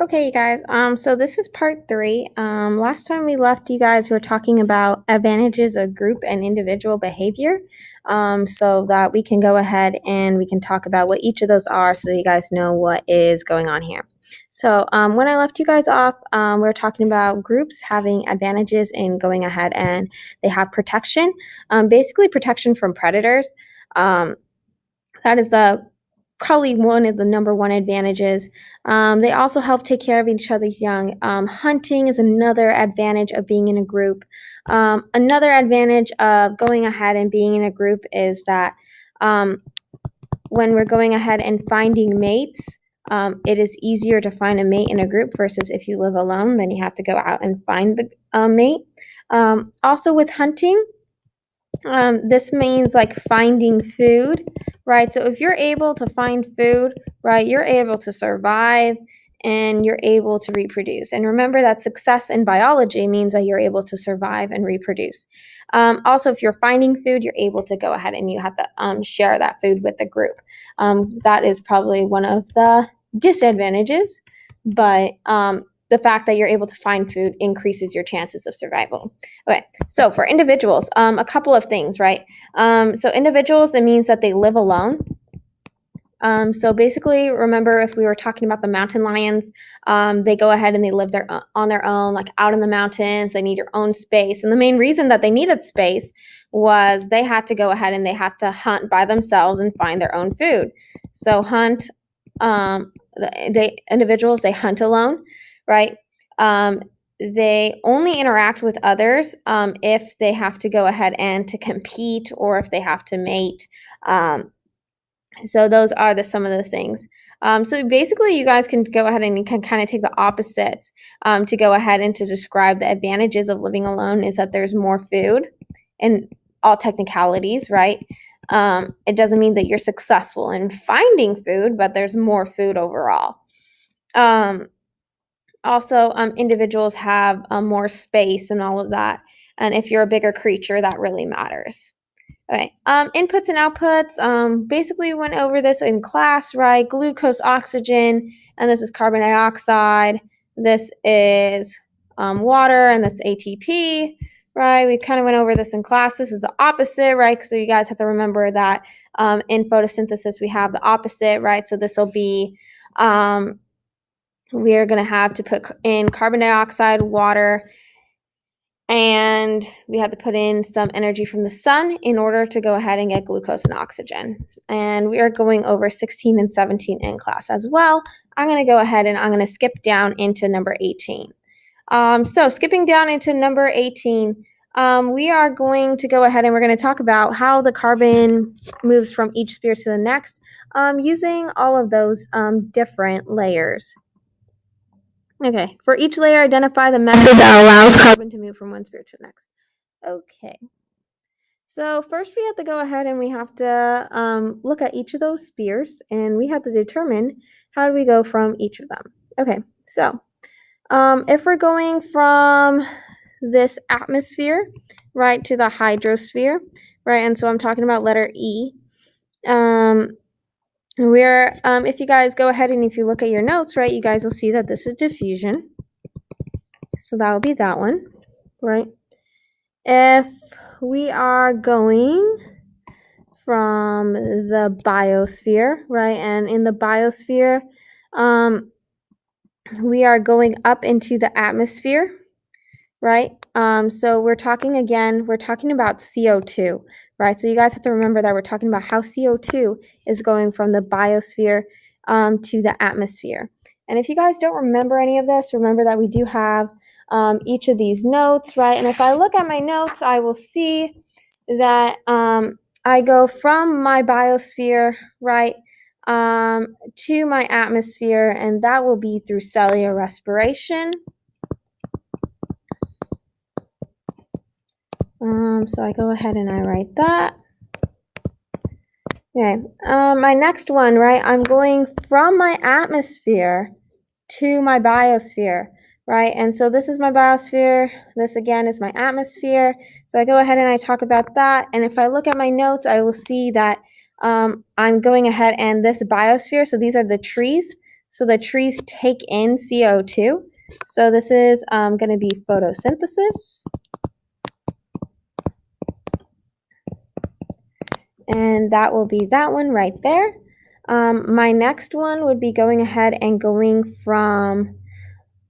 Okay, you guys. So this is part three. Last time we left you guys, we were talking about advantages of group and individual behavior. So that we can go ahead and we can talk about what each of those are, so you guys know what is going on here. So when I left you guys off, we were talking about groups having advantages in going ahead, and they have protection, basically protection from predators. Um, that is the probably one of the number one advantages. They also help take care of each other's young. Hunting is another advantage of being in a group. Another advantage of going ahead and being in a group is that um, when we're going ahead and finding mates, it is easier to find a mate in a group versus if you live alone, then you have to go out and find the mate. Also, with hunting, this means like finding food, right? So if you're able to find food, right, you're able to survive and you're able to reproduce. And remember that success in biology means that you're able to survive and reproduce. Also, if you're finding food, you're able to go ahead and you have to share that food with the group. That is probably one of the disadvantages, but the fact that you're able to find food increases your chances of survival. Okay, so for individuals, a couple of things, right? So individuals, it means that they live alone. So basically, remember if we were talking about the mountain lions, they go ahead and they live on their own, like out in the mountains. They need their own space, and the main reason that they needed space was they had to go ahead and they had to hunt by themselves and find their own food. So hunt, individuals they hunt alone, right? They only interact with others if they have to go ahead and to compete or if they have to mate. So those are some of the things. So basically, you guys can go ahead and you can kind of take the opposites to go ahead and to describe the advantages of living alone is that there's more food in all technicalities, right? It doesn't mean that you're successful in finding food, but there's more food overall. Also, individuals have more space and all of that. And if you're a bigger creature, that really matters. Okay, inputs and outputs. Basically, went over this in class, right? Glucose, oxygen, and this is carbon dioxide. This is water, and that's ATP, right? We kind of went over this in class. This is the opposite, right? So you guys have to remember that in photosynthesis, we have the opposite, right? So this will be we are going to have to put in carbon dioxide, water, and we have to put in some energy from the sun in order to go ahead and get glucose and oxygen. And we are going over 16 and 17 in class as well. I'm going to go ahead and I'm going to skip down into number 18. So skipping down into number 18, we are going to go ahead and we're going to talk about how the carbon moves from each sphere to the next using all of those different layers. Okay, for each layer, identify the method that allows carbon to move from one sphere to the next. Okay, so first we have to go ahead and we have to look at each of those spheres, and we have to determine how do we go from each of them. Okay, so if we're going from this atmosphere, right, to the hydrosphere, right, and so I'm talking about letter E, if you guys go ahead and if you look at your notes, right, you guys will see that this is diffusion. So that will be that one, right? If we are going from the biosphere, right, and in the biosphere, we are going up into the atmosphere, right? So we're talking about CO2, right? So you guys have to remember that we're talking about how CO2 is going from the biosphere to the atmosphere. And if you guys don't remember any of this, remember that we do have each of these notes, right? And if I look at my notes, I will see that I go from my biosphere, right, to my atmosphere, and that will be through cellular respiration. So I go ahead and I write that. Okay, my next one, right? I'm going from my atmosphere to my biosphere, right? And so this is my biosphere. This again is my atmosphere. So I go ahead and I talk about that. And if I look at my notes, I will see that I'm going ahead and this biosphere. So these are the trees. So the trees take in CO2. So this is going to be photosynthesis. And that will be that one right there. My next one would be going ahead and going from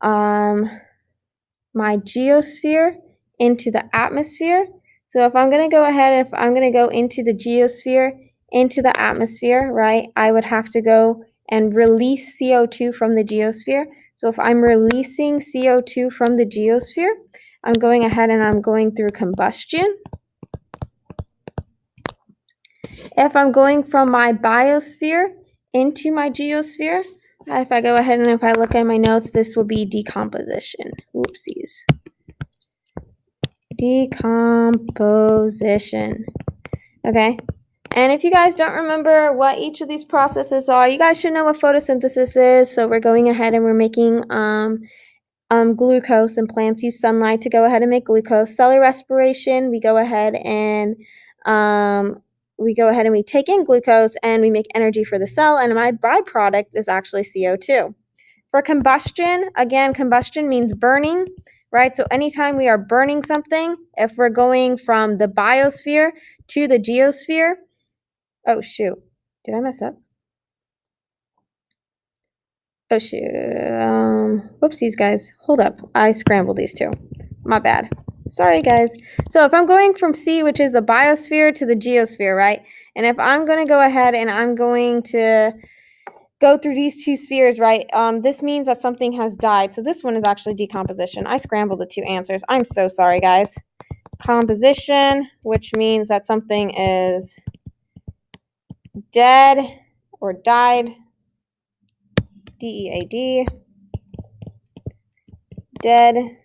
my geosphere into the atmosphere. So if I'm going to go ahead, if I'm going to go into the geosphere, into the atmosphere, right, I would have to go and release CO2 from the geosphere. So if I'm releasing CO2 from the geosphere, I'm going ahead and I'm going through combustion. If I'm going from my biosphere into my geosphere, if I go ahead and if I look at my notes, this will be decomposition. Whoopsies. Decomposition. Okay. And if you guys don't remember what each of these processes are, you guys should know what photosynthesis is. So we're going ahead and we're making glucose, and plants use sunlight to go ahead and make glucose. Cellular respiration, we go ahead and we take in glucose and we make energy for the cell, and my byproduct is actually CO2. For combustion, again, combustion means burning, right? So anytime we are burning something, if we're going from the biosphere to the geosphere, oh shoot, did I mess up? Oh shoot, whoopsies guys, hold up, I scrambled these two, my bad. Sorry guys. So if I'm going from C, which is the biosphere, to the geosphere, right? And if I'm going to go ahead and I'm going to go through these two spheres, right? This means that something has died. So this one is actually decomposition. I scrambled the two answers. I'm so sorry, guys. Composition, which means that something is dead or died. DEAD. Dead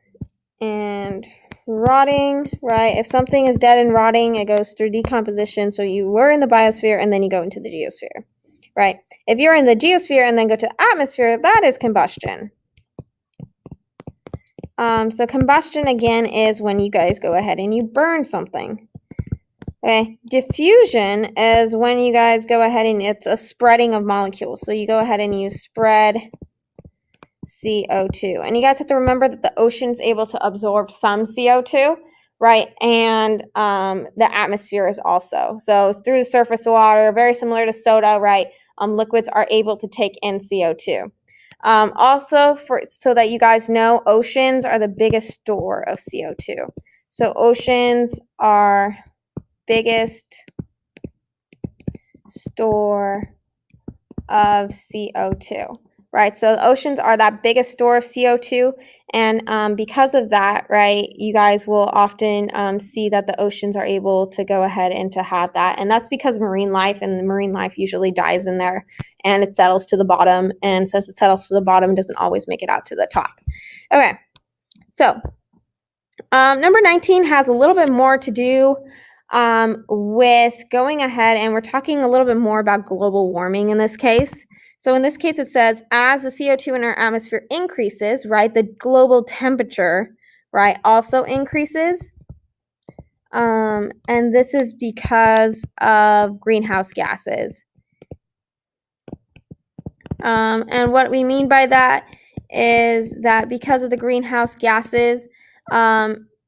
and rotting, right? If something is dead and rotting, it goes through decomposition. So you were in the biosphere and then you go into the geosphere, right? If you're in the geosphere and then go to the atmosphere, that is combustion. So combustion, again, is when you guys go ahead and you burn something. Okay, diffusion is when you guys go ahead and it's a spreading of molecules. So you go ahead and you spread CO2. And you guys have to remember that the ocean's able to absorb some CO2, right? And the atmosphere is also. So through the surface water, very similar to soda, right? Liquids are able to take in CO2. Also, so that you guys know, oceans are the biggest store of CO2. So oceans are biggest store of CO2, right? So the oceans are that biggest store of CO2, and because of that, right, you guys will often see that the oceans are able to go ahead and to have that, and that's because marine life, and the marine life usually dies in there, and it settles to the bottom, and since it settles to the bottom, it doesn't always make it out to the top. Okay, so number 19 has a little bit more to do with going ahead, and we're talking a little bit more about global warming in this case. So in this case, it says, as the CO2 in our atmosphere increases, right, the global temperature, right, also increases. And this is because of greenhouse gases. And what we mean by that is that because of the greenhouse gases,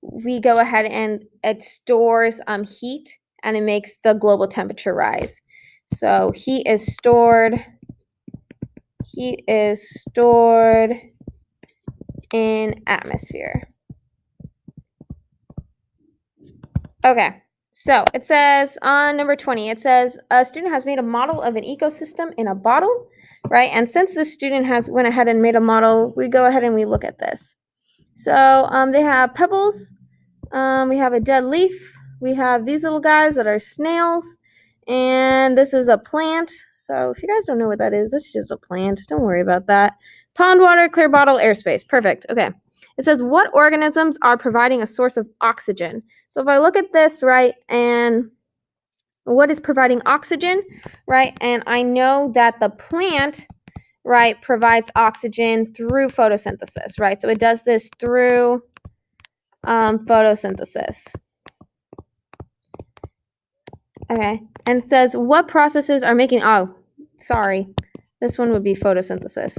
we go ahead and it stores heat, and it makes the global temperature rise. So heat is stored in atmosphere. Okay, so it says on number 20, it says a student has made a model of an ecosystem in a bottle, right? And since the student has went ahead and made a model, we go ahead and we look at this. So they have pebbles, we have a dead leaf, we have these little guys that are snails, and this is a plant. So if you guys don't know what that is, it's just a plant. Don't worry about that. Pond water, clear bottle, airspace. Perfect. Okay. It says, what organisms are providing a source of oxygen? So if I look at this, right, and what is providing oxygen, right, and I know that the plant, right, provides oxygen through photosynthesis, right? So it does this through photosynthesis. Okay, and it says what processes are making, oh, sorry, This one would be photosynthesis.